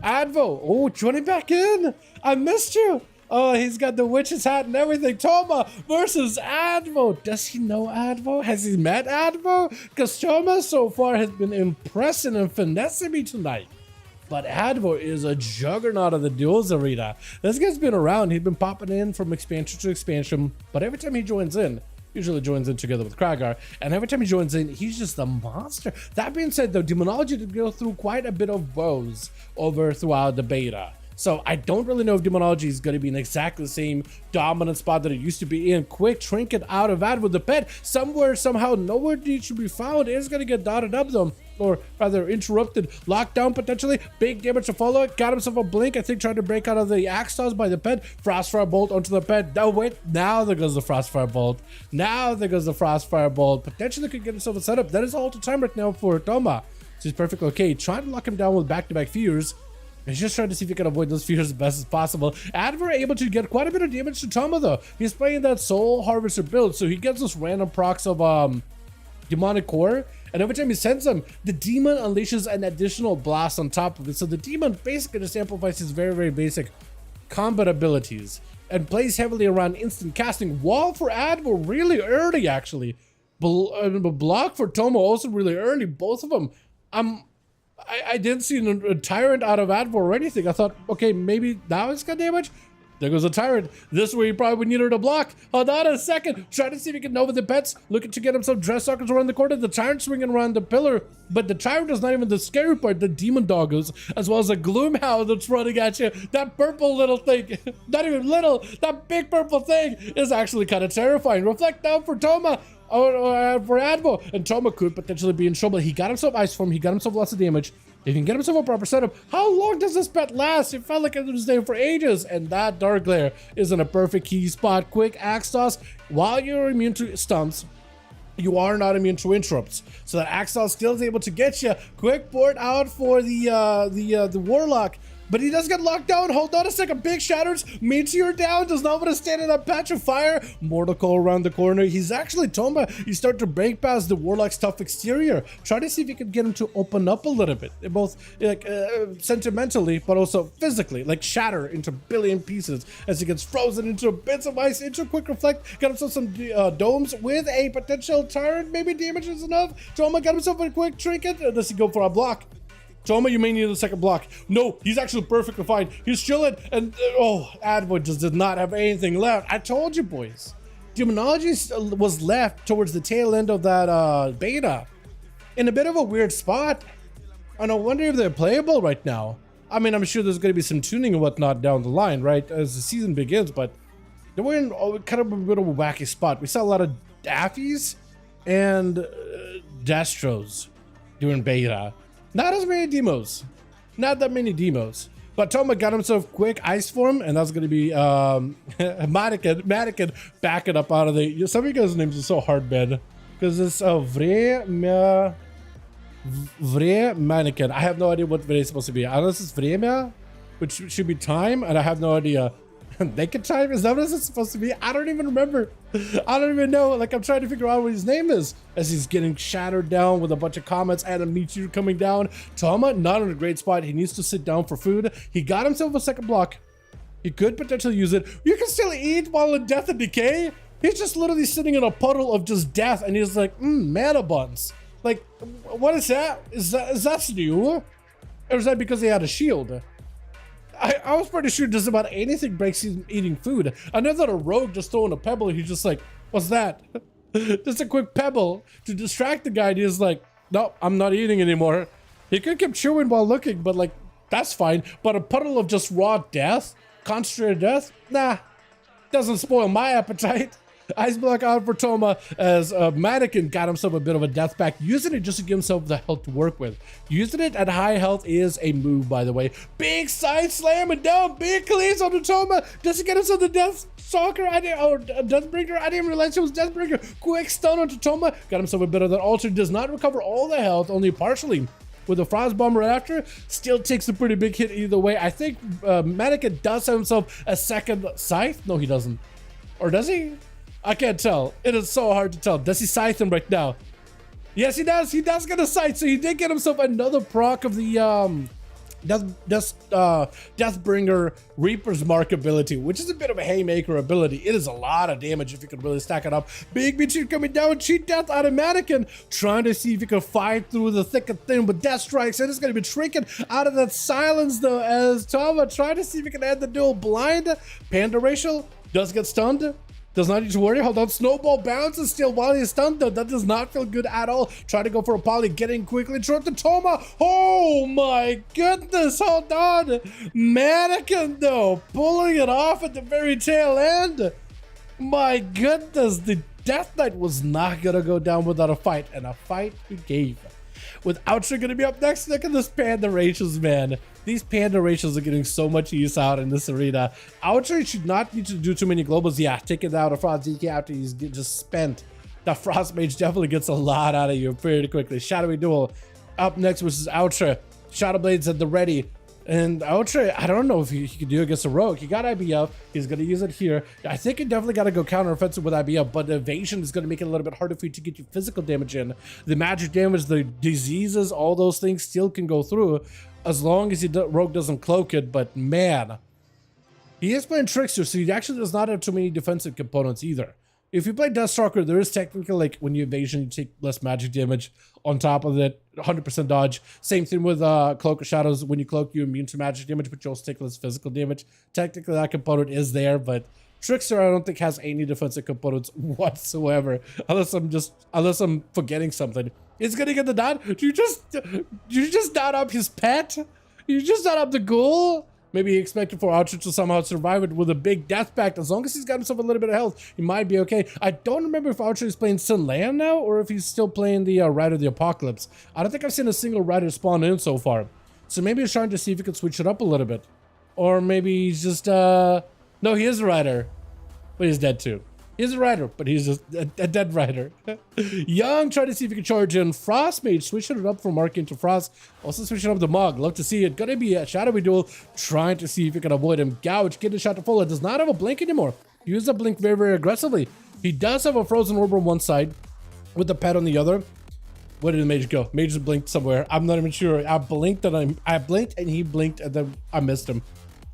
Advo, oh, joining back in. I missed you. Oh, he's got the witch's hat and everything. Toma versus Advo. Does he know Advo? Has he met Advo? Because Toma so far has been impressing and finessing me tonight. But Advo is a juggernaut of the Duels arena. This guy's been around. He's been popping in from expansion to expansion. But every time he joins in, usually joins in together with Kragar, and every time he joins in, he's just a monster. That being said, though, Demonology did go through quite a bit of woes over throughout the beta. So I don't really know if Demonology is going to be in exactly the same dominant spot that it used to be in. Quick trinket out of Advo. The pet somewhere, somehow, nowhere needs to be found. Is going to get dotted up though, or rather interrupted, locked down potentially. Big damage to follow it. Got himself a blink. I think trying to break out of the axe toss by the pet. Frostfire bolt onto the pet. Oh wait, now there goes the Frostfire bolt. Now there goes the Frostfire bolt. Potentially could get himself a setup. That is all to time right now for Toma. So he's perfectly okay. Trying to lock him down with back-to-back fears. He's just trying to see if he can avoid those fears as best as possible. Adver able to get quite a bit of damage to Toma though. He's playing that Soul Harvester build, so he gets those random procs of Demonic Core, and every time he sends them, the demon unleashes an additional blast on top of it. So the demon basically just amplifies his very, very basic combat abilities and plays heavily around instant casting. Wall for Adver really early actually. Block for Toma also really early. Both of them. I didn't see a Tyrant out of Advo or anything. I thought, okay, maybe now it's got damage. There goes a Tyrant. This way he probably needed a block. Hold on a second. Trying to see if he can Nova the pets. Looking to get himself dress suckers around the corner. The Tyrant swinging around the pillar. But the Tyrant is not even the scary part. The Demon Doggos, as well as a Gloomhound that's running at you. That purple little thing, not even little, that big purple thing is actually kind of terrifying. Reflect down for Toma. For Advo, and Toma could potentially be in trouble. He got himself ice form, he got himself lots of damage. If he can get himself a proper setup, how long does this pet last? It felt like it was there for ages, and that Dark Glare is in a perfect key spot. Quick axe toss. While you're immune to stunts, you are not immune to interrupts, so that axe toss still is able to get you. Quick port out for the Warlock. But he does get locked down. Hold on a second. Big shatters. Meteor down. Does not want to stand in that patch of fire. Mortal Coil around the corner. He's actually Toma. You start to break past the Warlock's tough exterior. Try to see if you can get him to open up a little bit. Both like sentimentally, but also physically. Like shatter into billion pieces as he gets frozen into bits of ice. Into quick reflect. Got himself some domes with a potential Tyrant. Maybe damage is enough. Toma got himself a quick trinket. Does he go for a block? Toma, you may need a second block. No, he's actually perfectly fine. He's chilling, and oh, Advo just did not have anything left. I told you, boys. Demonology was left towards the tail end of that beta in a bit of a weird spot. And I wonder if they're playable right now. I mean, I'm sure there's going to be some tuning and whatnot down the line, right, as the season begins, but they were in kind of a bit of a wacky spot. We saw a lot of Daffies and Destros during beta. Not as many demos. Not that many demos. But Toma got himself quick ice form, and that's going to be Mannequin backing up out of the... Some of you guys' names are so hard, man. Because it's Vre Mannequin. I have no idea what Vre is supposed to be. Unless it's Vremia, which should be time, and I have no idea. Naked time? Is that what it's supposed to be? I don't even remember. I don't even know. Like, I'm trying to figure out what his name is as he's getting shattered down with a bunch of comets and a meteor coming down. Toma, not in a great spot. He needs to sit down for food. He got himself a second block. He could potentially use it. You can still eat while in death and decay. He's just literally sitting in a puddle of just death, and he's like, mana buns. Like, what is that? Is that new? Or is that because he had a shield? I was pretty sure just about anything breaks him eating food. I know that a rogue just throwing a pebble, he's just like, what's that? Just a quick pebble to distract the guy. And he's like, no, I'm not eating anymore. He could keep chewing while looking, but like, that's fine. But a puddle of just raw death, concentrated death, nah, doesn't spoil my appetite. Ice block out for Toma as Mannequin got himself a bit of a death pack, using it just to give himself the health to work with. Using it at high health is a move, by the way. Big side slam and down, big cleans on the Toma. Does he get himself the death stalker? Deathbringer? I didn't even realize it was Deathbringer. Quick stun onto Toma. Got himself a bit of that altar. Does not recover all the health, only partially. With a frost bomb right after, still takes a pretty big hit either way. I think Mannequin does have himself a second scythe. No, he doesn't. Or does he? I can't tell. It is so hard to tell. Does he scythe him right now? Yes, he does. He does get a scythe. So he did get himself another proc of the Deathbringer Reaper's Mark ability, which is a bit of a haymaker ability. It is a lot of damage if you can really stack it up. Big Machine coming down, cheat death out of Mannequin, trying to see if you can fight through the thick and thin, but death strikes, and it's going to be shrinking out of that silence though, as Tama trying to see if he can end the duel blind. Panda Racial does get stunned. Does not need to worry. Hold on. Snowball bounces still while he's stunned though. That does not feel good at all. Try to go for a poly. Getting quickly. Interrupted Toma. Oh my goodness. Hold on. Mannequin though. Pulling it off at the very tail end. My goodness. The Death Knight was not going to go down without a fight. And a fight he gave. With Outro going to be up next. Look at this Panda Racials, man. These Panda Racials are getting so much use out in this arena. Outro should not need to do too many globals. Yeah, taking out a Frost DK after he's just spent. The Frost Mage definitely gets a lot out of you pretty quickly. Shadowy Duel up next versus Outro. Shadow Blades at the ready. And Outro, I don't know if he can do it against a Rogue. He got IBF. He's going to use it here. I think he definitely got to go counter-offensive with IBF, but the evasion is going to make it a little bit harder for you to get your physical damage in. The magic damage, the diseases, all those things still can go through as long as your Rogue doesn't cloak it, but man. He is playing Trickster, so he actually does not have too many defensive components either. If you play Deathstalker, there is technically, like, when you evasion, you take less magic damage on top of it, 100% dodge. Same thing with Cloak of Shadows. When you cloak, you're immune to magic damage, but you also take less physical damage. Technically, that component is there, but Trickster, I don't think, has any defensive components whatsoever, unless I'm forgetting something. He's gonna get the dot. You just dot up his pet? You just dot up the ghoul? Maybe he expected for Outro to somehow survive it with a big death pact. As long as he's got himself a little bit of health, he might be okay. I don't remember if Outro is playing Sun Land now or if he's still playing the Rider of the Apocalypse. I don't think I've seen a single Rider spawn in so far. So maybe he's trying to see if he can switch it up a little bit. Or maybe he's just, no, he is a Rider, but he's dead too. He's a Rider, but he's just a dead Rider. Young, trying to see if he can charge in. Frost Mage, switching it up from Arcane to Frost. Also switching up the Mog. Love to see it. Gonna be a Shadowy Duel, trying to see if he can avoid him. Gouge, get a shot to full. It does not have a blink anymore. He used a blink very, very aggressively. He does have a Frozen Orb on one side, with the pet on the other. Where did the Mage go? Mage just blinked somewhere. I'm not even sure. I blinked and he blinked and then I missed him.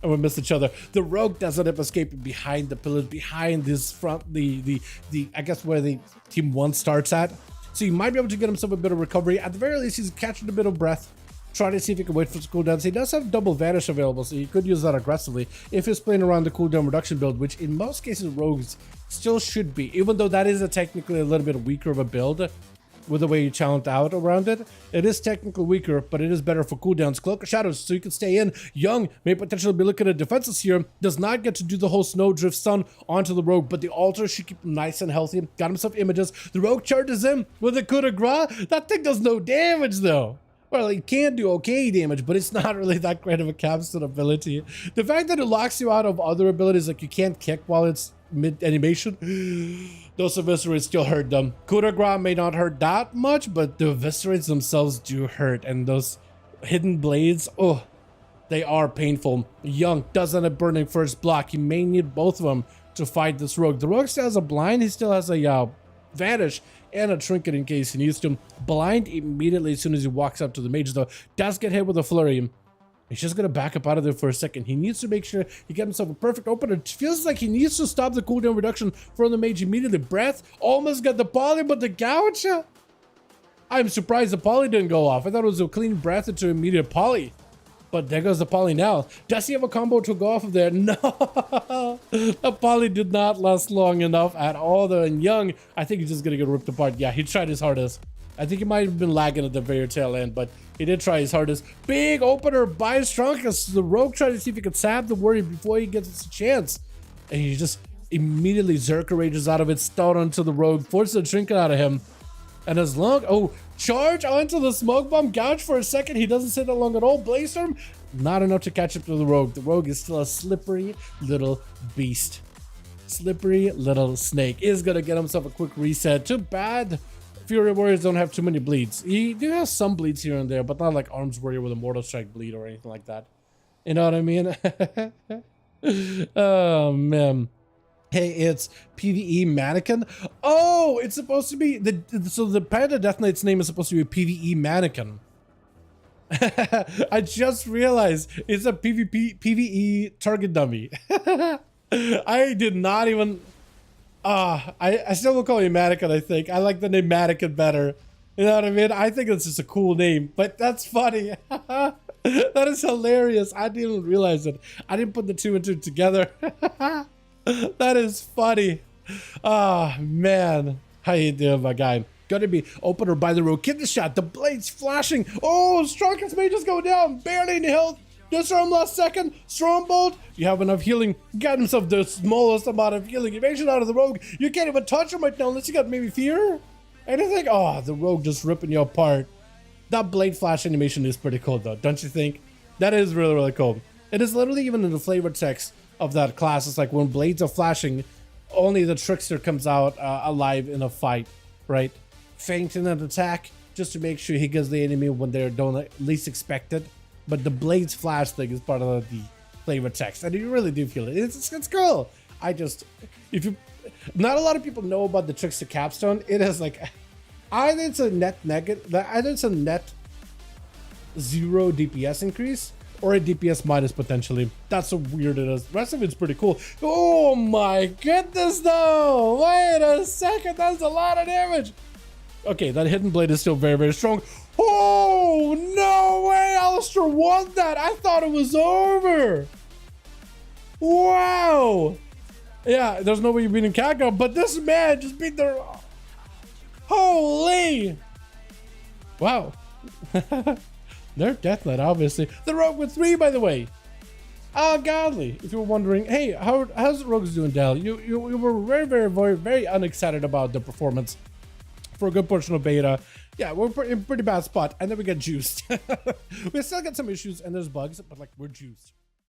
And we missed each other. The Rogue does end up escaping behind the pillars, behind this front, I guess where the team 1 starts at. So he might be able to get himself a bit of recovery. At the very least, he's catching a bit of breath, trying to see if he can wait for his cooldowns. He does have double vanish available, so he could use that aggressively if he's playing around the cooldown reduction build, which in most cases Rogues still should be, even though that is technically a little bit weaker of a build. With the way you challenge out around it, it is technically weaker, but it is better for cooldowns. Cloak of Shadows, so you can stay in. Young may potentially be looking at defenses here. Does not get to do the whole Snowdrift Stun onto the Rogue, but the Altar should keep him nice and healthy. Got himself images. The Rogue charges in with a coup de grace. That thing does no damage though. Well, it can do okay damage, but it's not really that great of a capstone ability. The fact that it locks you out of other abilities, like you can't kick while it's mid-animation, those eviscerates still hurt them. Coup de grace may not hurt that much, but the eviscerates themselves do hurt, and those hidden blades, oh, they are painful. Young does end up burning first block. He may need both of them to fight this Rogue. The Rogue still has a blind, he still has a vanish and a trinket in case he needs to. Blind immediately as soon as he walks up to the Mage though. Does get hit with a flurry. He's just going to back up out of there for a second. He needs to make sure he gets himself a perfect opener. It feels like he needs to stop the cooldown reduction from the Mage immediately. Breath almost got the poly, but the gouge. I'm surprised the poly didn't go off. I thought it was a clean breath into immediate poly. But there goes the poly now. Does he have a combo to go off of there? No! The poly did not last long enough at all though. And Young, I think he's just going to get ripped apart. Yeah, he tried his hardest. I think he might have been lagging at the very tail end, but he did try his hardest. Big opener by Strunkus. The Rogue tried to see if he could stab the Warrior before he gets a chance. And he just immediately Zerker rages out of it, stun onto the Rogue, forces a trinket out of him. And as long, oh, charge onto the smoke bomb, gouge for a second. He doesn't sit that long at all. Blaze Storm, not enough to catch up to the Rogue. The Rogue is still a slippery little beast. Slippery little snake is gonna get himself a quick reset. Too bad Fury Warriors don't have too many bleeds. He do have some bleeds here and there, but not like Arms Warrior with a Mortal Strike bleed or anything like that. You know what I mean? Oh, man. Hey, it's PvE Mannequin. Oh, it's supposed to be so the Panda Death Knight's name is supposed to be PvE Mannequin. I just realized it's a PvE target dummy. I did not even. I still will call you Mannequin, I think. I like the name Mannequin better. You know what I mean? I think it's just a cool name, but that's funny. That is hilarious. I didn't even realize it. I didn't put the two and two together. That is funny. Ah, man. How you doing, my guy? Gonna be opener by the road. Get the shot. The blade's flashing. Oh, Strongest may just go down. Barely any health. Disarm last second. Strongbolt. You have enough healing. Got himself the smallest amount of healing. Evasion out of the rogue. You can't even touch him right now unless you got maybe fear. Anything? Oh, the rogue just ripping you apart. That blade flash animation is pretty cool though, don't you think? That is really, really cool. It is literally even in the flavor text of that class. It's like when blades are flashing, only the trickster comes out alive in a fight, right? Feinting an attack just to make sure he gets the enemy when they're least expected. But the blades flash thing is part of the flavor text, and you really do feel it. It's cool. Not a lot of people know about the trickster capstone. It is like either it's a net negative, either it's a net 0 DPS increase or a DPS minus potentially. That's so weird it is. The rest of it's pretty cool. Oh my goodness though! Wait a second, that's a lot of damage. Okay, that hidden blade is still very, very strong. Oh, no way! Alistair won that! I thought it was over! Wow! Yeah, there's no way you're beating Kaka, but this man just beat the... Holy! Wow. They're Deathlight, obviously. The Rogue with 3, by the way. Ah, godly. If you were wondering, hey, how's the Rogues doing, Dal? You were very, very, very, very unexcited about the performance for a good portion of beta. Yeah, we're in a pretty bad spot, and then we get juiced. We still got some issues, and there's bugs, but like, we're juiced.